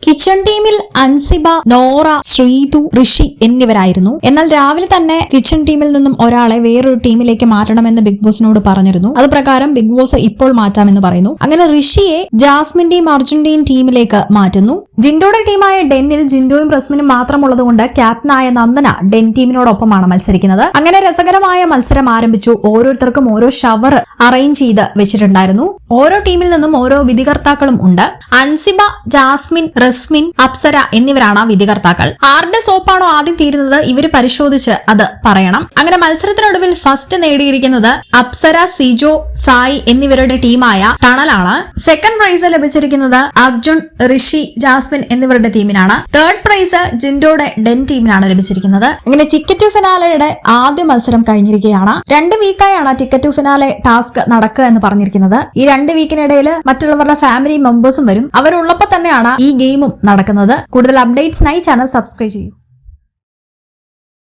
Kitchen ടീമിൽ അൻസിബ, നോറ, ശ്രീതു, ഋഷി എന്നിവരായിരുന്നു. എന്നാൽ രാവിലെ തന്നെ കിച്ചൺ ടീമിൽ നിന്നും ഒരാളെ വേറൊരു ടീമിലേക്ക് മാറ്റണമെന്ന് ബിഗ് ബോസിനോട് പറഞ്ഞിരുന്നു. അത് പ്രകാരം ബിഗ് ബോസ് ഇപ്പോൾ മാറ്റാമെന്ന് പറയുന്നു. അങ്ങനെ ഋഷിയെ ജാസ്മിന്റെയും അർജുന്റെയും ടീമിലേക്ക് മാറ്റുന്നു. ജിൻഡോയുടെ ടീമായ ഡെന്നിൽ ജിൻഡോയും റസ്മിനും മാത്രമുള്ളതുകൊണ്ട് ക്യാപ്റ്റനായ നന്ദന ഡെൻ ടീമിനോടൊപ്പമാണ് മത്സരിക്കുന്നത്. അങ്ങനെ രസകരമായ മത്സരം ആരംഭിച്ചു. ഓരോരുത്തർക്കും ഓരോ ഷവർ അറേഞ്ച് ചെയ്ത് വെച്ചിട്ടുണ്ടായിരുന്നു. ഓരോ ടീമിൽ നിന്നും ഓരോ വിധികർത്താക്കളും ഉണ്ട്. അൻസിബ, ജാസ്മിൻ, റസ്മിൻ, അപ്സര എന്നിവരാണ് വിധികർത്താക്കൾ. ആരുടെ സോപ്പാണോ ആദ്യം തീരുന്നത് ഇവര് പരിശോധിച്ച് അത് പറയണം. അങ്ങനെ മത്സരത്തിനൊടുവിൽ ഫസ്റ്റ് നേടിയിരിക്കുന്നത് അപ്സര, സിജോ, സായി എന്നിവരുടെ ടീമായ ടണലാണ്. സെക്കൻഡ് പ്രൈസ് ലഭിച്ചിരിക്കുന്നത് അർജുൻ, ഋഷി, ജാസ്മിൻ എന്നിവരുടെ ടീമിനാണ്. തേർഡ് പ്രൈസ് ജിൻഡോയുടെ ഡെൻ ടീമിനാണ് ലഭിച്ചിരിക്കുന്നത്. അങ്ങനെ ടിക്കറ്റ് ടു ഫിനാലയുടെ ആദ്യ മത്സരം കഴിഞ്ഞിരിക്കുകയാണ്. 2 വീക്കായാണ് ടിക്കറ്റ് ടു ഫിനാലെ ടാസ്ക് നടക്കുക എന്ന് പറഞ്ഞിരിക്കുന്നത്. ഈ 2 വീക്കിനിടയിൽ മറ്റുള്ളവരുടെ ഫാമിലി മെമ്പേഴ്സും വരും. അവരുള്ളപ്പോൾ തന്നെയാണ് ഈ ഗെയിമും നടക്കുന്നത്. കൂടുതൽ അപ്ഡേറ്റ്സിനായി ചാനൽ സബ്സ്ക്രൈബ് ചെയ്യൂ.